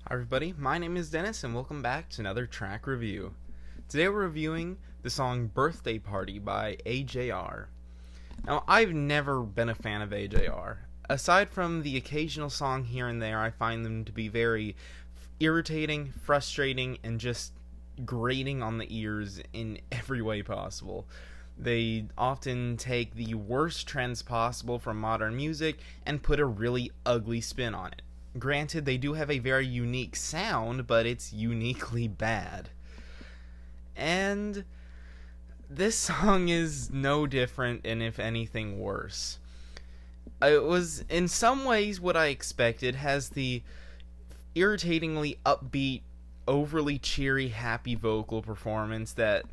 Hi everybody, my name is Dennis and welcome back to another track review. Today we're reviewing the song Birthday Party by AJR. Now, I've never been a fan of AJR. Aside from the occasional song here and there, I find them to be very irritating, frustrating, and just grating on the ears in every way possible. They often take the worst trends possible from modern music and put a really ugly spin on it. Granted, they do have a very unique sound, but it's uniquely bad. And this song is no different, and if anything, worse. It was, in some ways, what I expected. Has the irritatingly upbeat, overly cheery, happy vocal performance that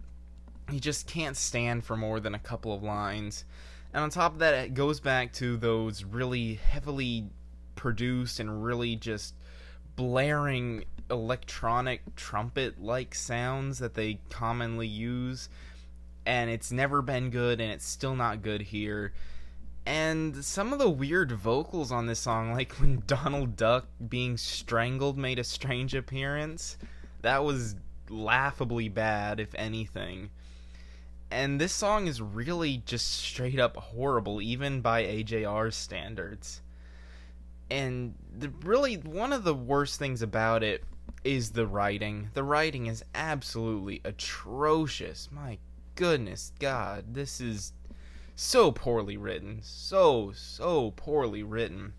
you just can't stand for more than a couple of lines. And on top of that, it goes back to those really heavily produced and really just blaring electronic trumpet-like sounds that they commonly use, and it's never been good, and it's still not good here. And some of the weird vocals on this song, like when Donald Duck being strangled made a strange appearance, that was laughably bad, if anything. And this song is really just straight up horrible, even by AJR's standards. And really, one of the worst things about it is the writing. The writing is absolutely atrocious. My goodness, God, this is so poorly written. So poorly written.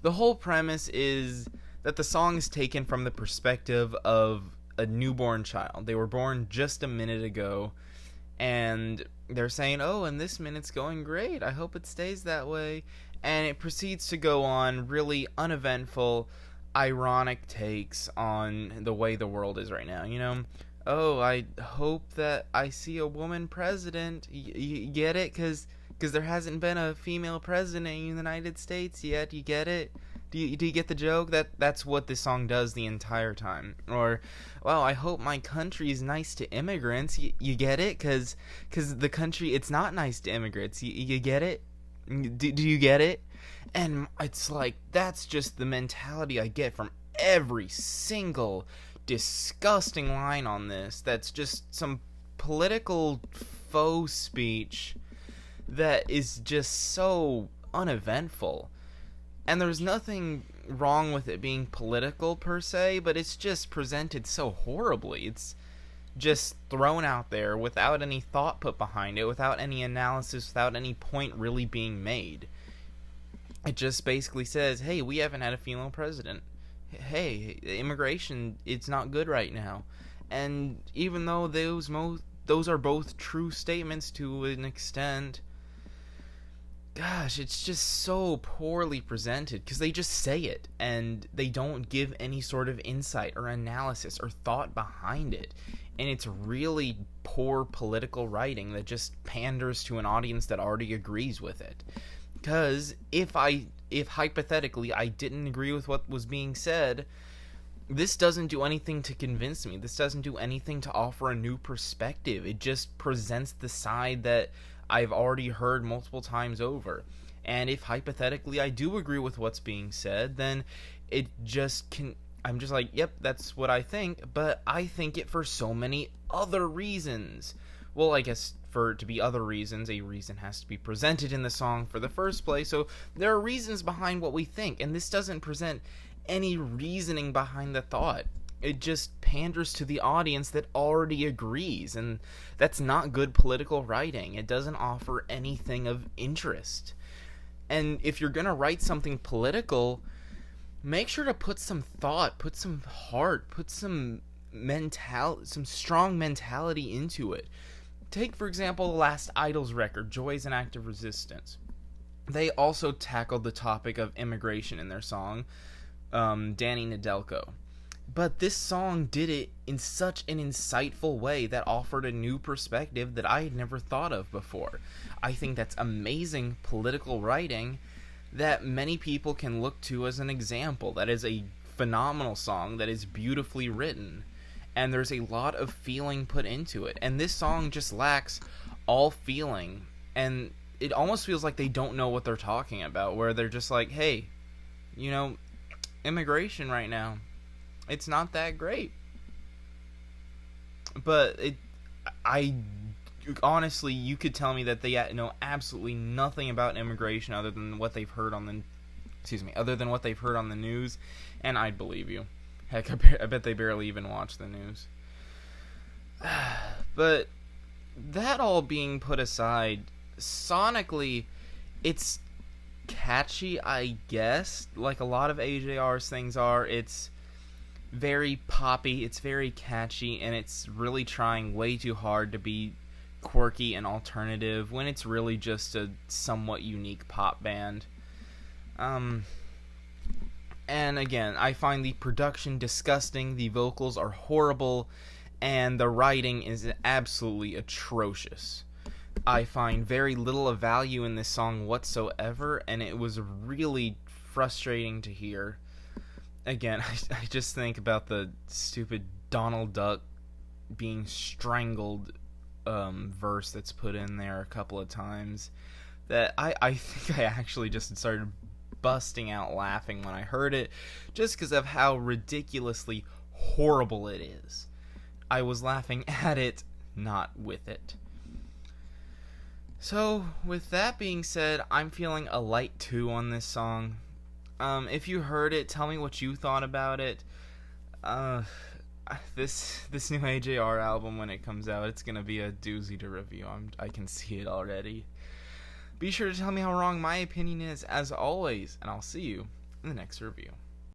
The whole premise is that the song is taken from the perspective of a newborn child. They were born just a minute ago, and they're saying, oh, and this minute's going great. I hope it stays that way. And it proceeds to go on really uneventful, ironic takes on the way the world is right now. You know, oh, I hope that I see a woman president. You get it? Because there hasn't been a female president in the United States yet. You get it? Do you get the joke? That's what this song does the entire time. Or, well, I hope my country is nice to immigrants. You get it? Because the country, it's not nice to immigrants. You get it? Do you get it? And it's like, that's just the mentality I get from every single disgusting line on this. That's just some political faux speech that is just so uneventful. And there's nothing wrong with it being political per se, but it's just presented so horribly. It's just thrown out there without any thought put behind it, without any analysis, without any point really being made. It just basically says, hey, we haven't had a female president. Hey, immigration, it's not good right now. And even though those are both true statements to an extent, gosh, it's just so poorly presented because they just say it and they don't give any sort of insight or analysis or thought behind it. And it's really poor political writing that just panders to an audience that already agrees with it. Because if hypothetically I didn't agree with what was being said, this doesn't do anything to convince me. This doesn't do anything to offer a new perspective. It just presents the side that I've already heard multiple times over. And if hypothetically I do agree with what's being said, then it just can... I'm just like, yep, that's what I think, but I think it for so many other reasons. Well, I guess for it to be other reasons, a reason has to be presented in the song for the first place, so there are reasons behind what we think, and this doesn't present any reasoning behind the thought. It just panders to the audience that already agrees, and that's not good political writing. It doesn't offer anything of interest. And if you're gonna write something political, make sure to put some thought, put some heart, put some strong mentality into it. Take, for example, the last Idols record, Joy is an Act of Resistance. They also tackled the topic of immigration in their song, Danny Nedelko. But this song did it in such an insightful way that offered a new perspective that I had never thought of before. I think that's amazing political writing that many people can look to as an example. That is a phenomenal song that is beautifully written, and there's a lot of feeling put into it, and this song just lacks all feeling, and it almost feels like they don't know what they're talking about, where they're just like, hey, you know, immigration right now, It's not that great. But I honestly, you could tell me that they know absolutely nothing about immigration other than what they've heard on the news, and I'd believe you. Heck, I bet they barely even watch the news. But that all being put aside, sonically, it's catchy, I guess, like a lot of AJR's things are. It's very poppy, it's very catchy, and it's really trying way too hard to be quirky and alternative when it's really just a somewhat unique pop band. And again, I find the production disgusting, the vocals are horrible, and the writing is absolutely atrocious. I find very little of value in this song whatsoever, and it was really frustrating to hear. Again, I just think about the stupid Donald Duck being strangled verse that's put in there a couple of times, that I think I actually just started busting out laughing when I heard it, just because of how ridiculously horrible it is. I was laughing at it, not with it. So, with that being said, I'm feeling a light 2 on this song. If you heard it, tell me what you thought about it. This new AJR album, when it comes out, it's gonna be a doozy to review. I can see it already. Be sure to tell me how wrong my opinion is, as always, and I'll see you in the next review.